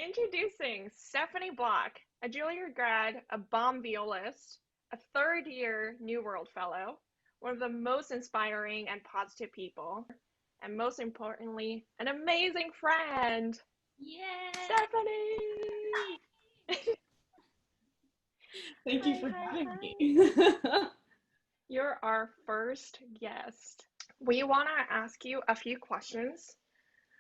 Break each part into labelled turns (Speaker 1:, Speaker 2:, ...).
Speaker 1: Introducing Stephanie Block, a Juilliard grad, a bomb violist, a third-year New World Fellow, one of the most inspiring and positive people, and most importantly, an amazing friend.
Speaker 2: Yeah.
Speaker 1: Stephanie!
Speaker 2: Thank you
Speaker 1: Hi,
Speaker 2: for
Speaker 1: hi,
Speaker 2: having
Speaker 1: hi.
Speaker 2: me.
Speaker 1: You're our first guest. We want to ask you a few questions.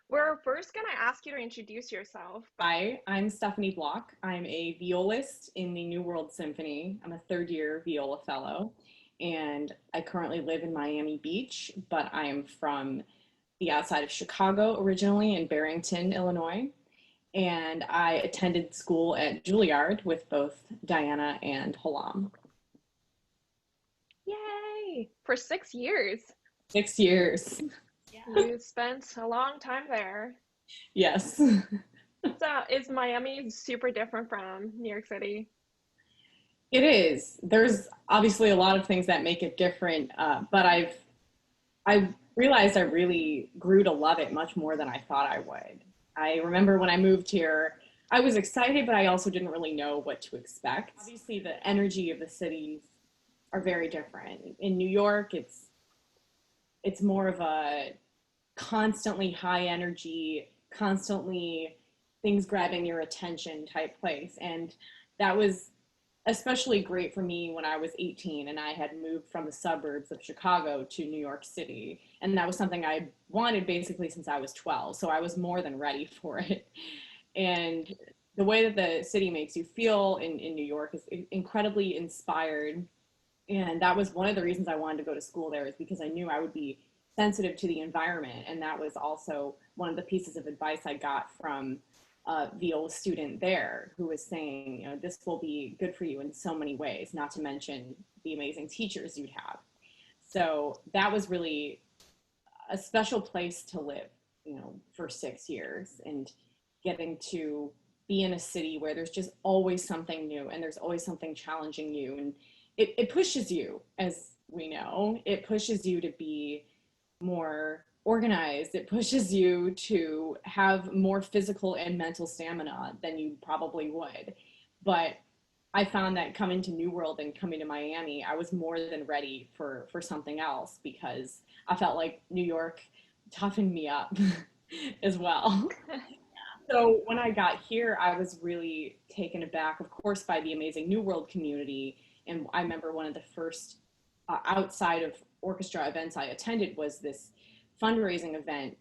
Speaker 1: We're first going to ask you to introduce yourself.
Speaker 2: Hi, I'm Stephanie Block. I'm a violist in the New World Symphony. I'm a third-year viola fellow, and I currently live in Miami Beach, but I am from the outside of Chicago originally in Barrington, Illinois. And I attended school at Juilliard with both Diana and Halam.
Speaker 1: Yay! For 6 years.
Speaker 2: 6 years.
Speaker 1: You spent a long time there.
Speaker 2: Yes.
Speaker 1: So is Miami super different from New York City?
Speaker 2: It is. There's obviously a lot of things that make it different, but I've realized I really grew to love it much more than I thought I would. I remember when I moved here, I was excited, but I also didn't really know what to expect. Obviously, the energy of the cities are very different. In New York, it's more of a constantly high energy, constantly things grabbing your attention type place. And that was especially great for me when I was 18 and I had moved from the suburbs of Chicago to New York City. And that was something I wanted basically since I was 12. So I was more than ready for it. And the way that the city makes you feel in New York is incredibly inspired. And that was one of the reasons I wanted to go to school there, is because I knew I would be sensitive to the environment. And that was also one of the pieces of advice I got from a viola student there, who was saying, you know, this will be good for you in so many ways, not to mention the amazing teachers you'd have. So that was really a special place to live, you know, for 6 years, and getting to be in a city where there's just always something new and there's always something challenging you. And it pushes you, as we know, it pushes you to be more organized. It pushes you to have more physical and mental stamina than you probably would. But I found that coming to New World and coming to Miami, I was more than ready for something else, because I felt like New York toughened me up as well. So when I got here, I was really taken aback, of course, by the amazing New World community. And I remember one of the first outside of orchestra events I attended was this fundraising event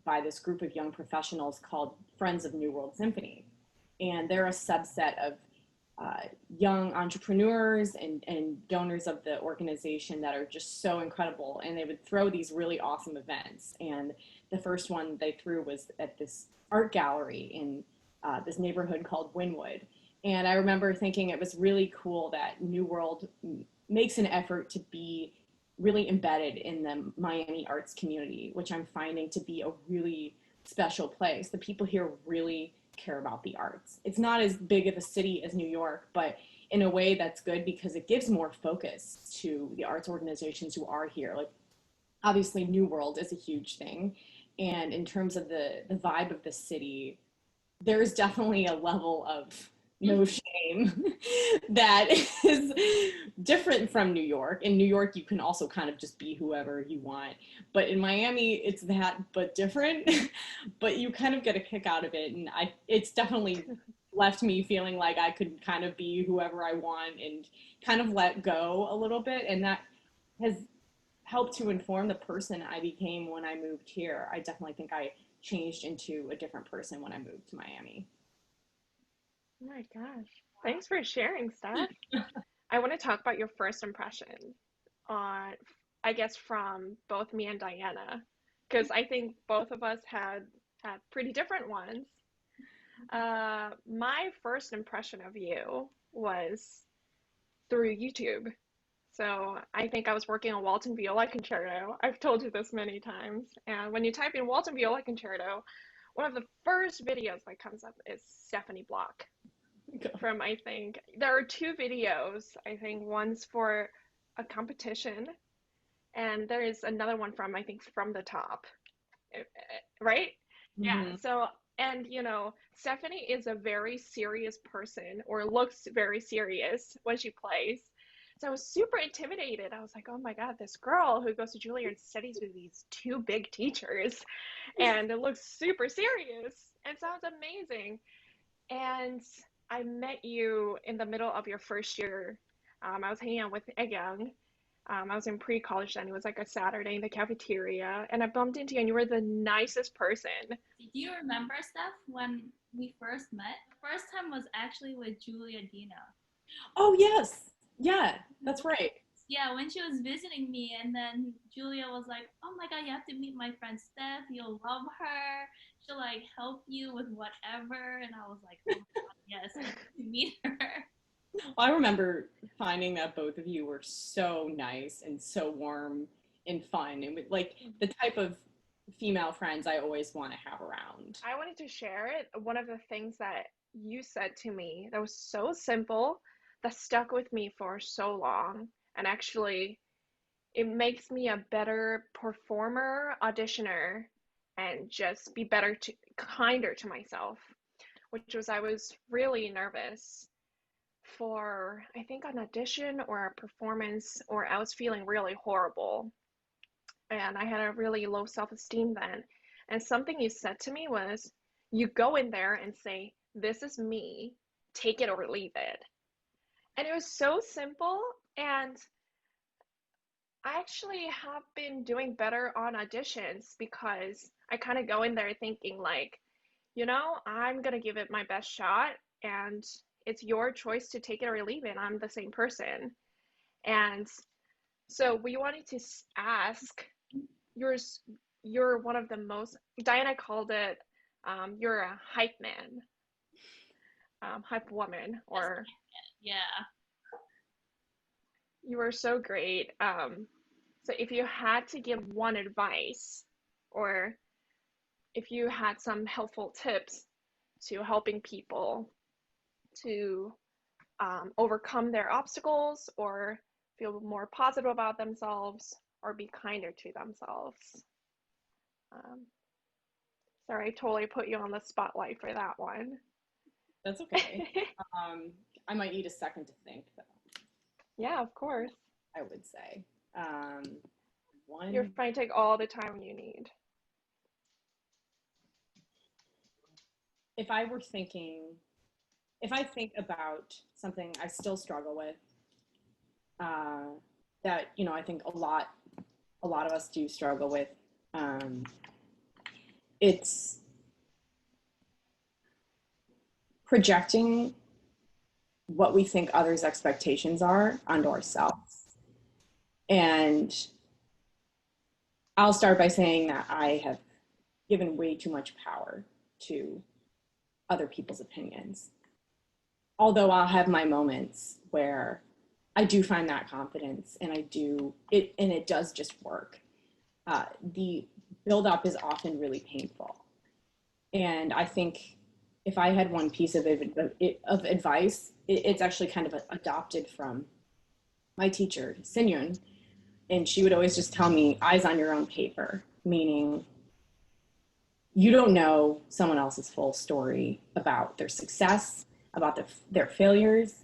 Speaker 2: by this group of young professionals called Friends of New World Symphony. And they're a subset of young entrepreneurs and donors of the organization that are just so incredible. And they would throw these really awesome events. And the first one they threw was at this art gallery in this neighborhood called Wynwood. And I remember thinking it was really cool that New World makes an effort to be really embedded in the Miami arts community, which I'm finding to be a really special place. The people here really care about the arts. It's not as big of a city as New York, but in a way that's good because it gives more focus to the arts organizations who are here. Like, obviously New World is a huge thing. And in terms of the vibe of the city, there's definitely a level of no shame that is different from New York. In New York, you can also kind of just be whoever you want. But in Miami, it's that, but different. But you kind of get a kick out of it. And it's definitely left me feeling like I could kind of be whoever I want and kind of let go a little bit. And that has helped to inform the person I became when I moved here. I definitely think I changed into a different person when I moved to Miami.
Speaker 1: Oh my gosh. Thanks for sharing, Steph. I want to talk about your first impression on, I guess, from both me and Diana, because I think both of us had pretty different ones. My first impression of you was through YouTube. So I think I was working on Walton Viola Concerto. I've told you this many times. And when you type in Walton Viola Concerto, one of the first videos that comes up is Stephanie Block from, I think, there are two videos. I think one's for a competition, and there is another one from, I think, From the Top, right? Yeah.
Speaker 2: Mhm.
Speaker 1: So And, Stephanie is a very serious person or looks very serious when she plays. So I was super intimidated. I was like, oh my God, this girl who goes to Juilliard studies with these two big teachers and it looks super serious and sounds amazing. And I met you in the middle of your first year. I was hanging out with Egang. I was in pre-college then. It was like a Saturday in the cafeteria, and I bumped into you, and you were the nicest person.
Speaker 3: Do you remember, Steph, when we first met? The first time was actually with Julia Dina.
Speaker 2: Oh, yes. Yeah, that's right.
Speaker 3: Yeah, when she was visiting me, and then Julia was like, "Oh my God, you have to meet my friend Steph. You'll love her. She'll like help you with whatever." And I was like, "Oh my God, yes, I need to meet her."
Speaker 2: I remember finding that both of you were so nice and so warm and fun, and like the type of female friends I always want to have around.
Speaker 1: I wanted to share it. One of the things that you said to me that was so simple that stuck with me for so long, and actually it makes me a better performer, auditioner, and just be better to kinder to myself, which was I was really nervous for I think an audition or a performance, or I was feeling really horrible and I had a really low self-esteem then. And something you said to me was, you go in there and say, this is me, take it or leave it. And it was so simple. And I actually have been doing better on auditions because I kind of go in there thinking, like, I'm going to give it my best shot. And it's your choice to take it or leave it. I'm the same person. And so we wanted to ask, you're you're one of the most, Diana called it, you're a hype man, hype woman, or
Speaker 3: Yeah.
Speaker 1: you were so great. So if you had to give one advice, or if you had some helpful tips to helping people to overcome their obstacles or feel more positive about themselves or be kinder to themselves. Um, Sorry, I totally put you on the spotlight for that one.
Speaker 2: That's okay. I might need a second to think, though.
Speaker 1: Yeah, of course.
Speaker 2: I would say.
Speaker 1: You're
Speaker 2: One,
Speaker 1: fine. Take all the time you need.
Speaker 2: if I were thinking, if I think about something I still struggle with, uh, that I think a lot of us do struggle with. It's projecting what we think others' expectations are onto ourselves. And I'll start by saying that I have given way too much power to other people's opinions. Although I'll have my moments where I do find that confidence and I do it, and it does just work. The buildup is often really painful. And I think if I had one piece of advice, it's actually kind of adopted from my teacher, Sinyun, and she would always just tell me, eyes on your own paper, meaning you don't know someone else's full story about their success, about their failures,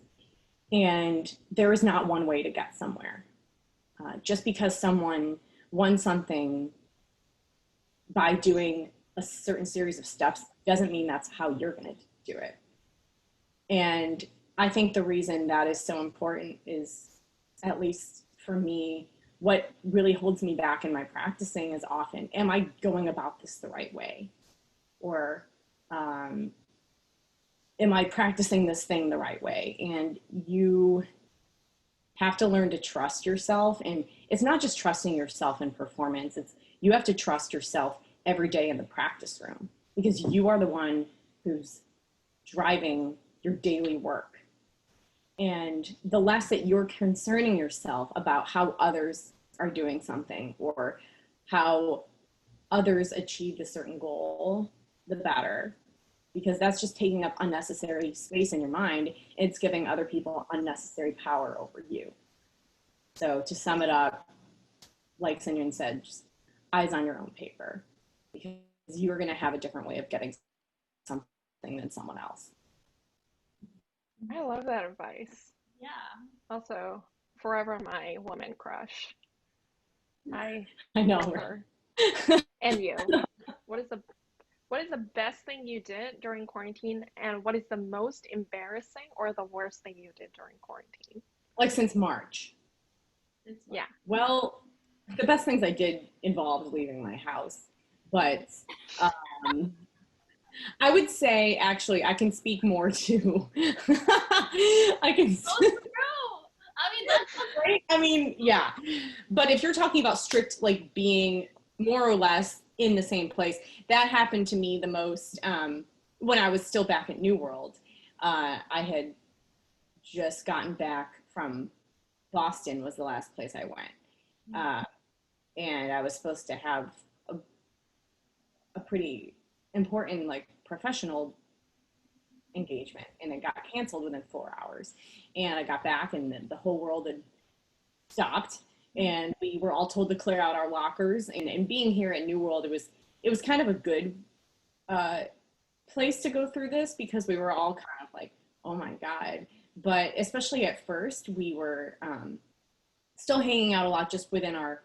Speaker 2: and there is not one way to get somewhere. Just because someone won something by doing a certain series of steps doesn't mean that's how you're going to do it. And I think the reason that is so important is, at least for me, what really holds me back in my practicing is often, am I going about this the right way? Or am I practicing this thing the right way? And you have to learn to trust yourself. And it's not just trusting yourself in performance, it's you have to trust yourself every day in the practice room, because you are the one who's driving your daily work. And the less that you're concerning yourself about how others are doing something or how others achieved a certain goal, the better. Because that's just taking up unnecessary space in your mind. It's giving other people unnecessary power over you. So to sum it up, like Sinyun said, just eyes on your own paper, because you're going to have a different way of getting than someone else.
Speaker 1: I love that advice.
Speaker 3: Yeah.
Speaker 1: Also, forever my woman crush. I
Speaker 2: I know.
Speaker 1: love her. And you. What is the best thing you did during quarantine, and what is the most embarrassing or the worst thing you did during quarantine?
Speaker 2: Like since March.
Speaker 1: Yeah.
Speaker 2: Well, the best things I did involved leaving my house, but I would say actually I can speak more to. I can.
Speaker 3: So true. I mean, that's
Speaker 2: Right? I mean, yeah. But if you're talking about strict, like being more or less in the same place, that happened to me the most when I was still back at New World. I had just gotten back from Boston was the last place I went. And I was supposed to have a pretty important, like, professional engagement, and it got canceled within 4 hours. And I got back, and the whole world had stopped, and we were all told to clear out our lockers. And being here at New World, it was kind of a good place to go through this, because we were all kind of like, oh my God. But especially at first, we were still hanging out a lot just within our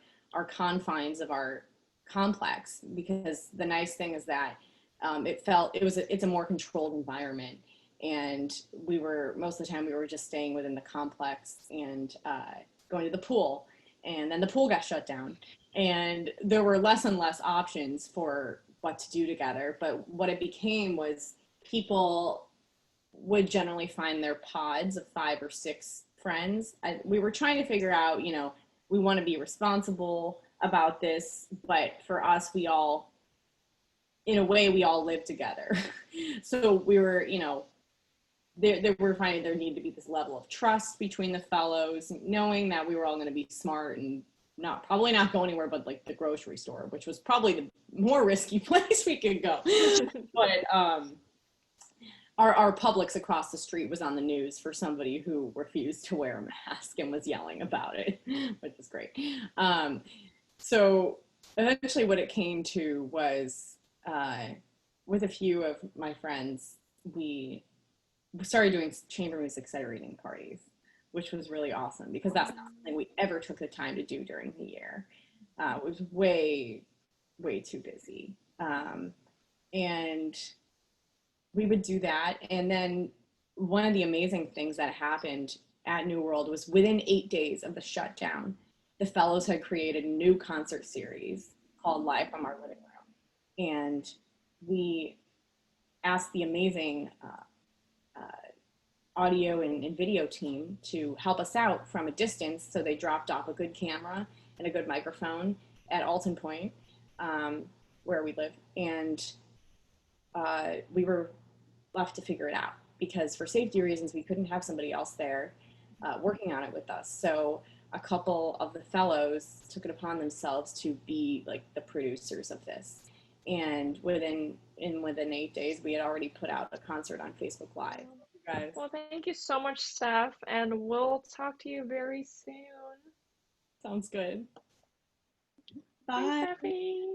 Speaker 2: confines of our complex, because the nice thing is that it's a more controlled environment, and we were most of the time we were just staying within the complex and going to the pool, and then the pool got shut down, and there were less and less options for what to do together. But what it became was people would generally find their pods of 5 or 6 friends. We were trying to figure out, we want to be responsible about this, but for us, in a way, we all live together. So we were, we're finding there needed to be this level of trust between the fellows, knowing that we were all going to be smart and probably not go anywhere but like the grocery store, which was probably the more risky place we could go. But our Publix across the street was on the news for somebody who refused to wear a mask and was yelling about it, which was great. So eventually what it came to was, with a few of my friends, we started doing chamber music sight reading parties, which was really awesome, because that's not something we ever took the time to do during the year. It was way, way too busy. And we would do that. And then one of the amazing things that happened at New World was within 8 days of the shutdown, the fellows had created a new concert series called Live from Our Living Room. And we asked the amazing audio and video team to help us out from a distance. So they dropped off a good camera and a good microphone at Alton Point, where we live. And we were left to figure it out, because for safety reasons, we couldn't have somebody else there working on it with us. So a couple of the fellows took it upon themselves to be like the producers of this. And within 8 days, we had already put out a concert on Facebook Live. Guys.
Speaker 1: Well, thank you so much, Steph, and we'll talk to you very soon.
Speaker 2: Sounds good.
Speaker 1: Bye, Stephanie.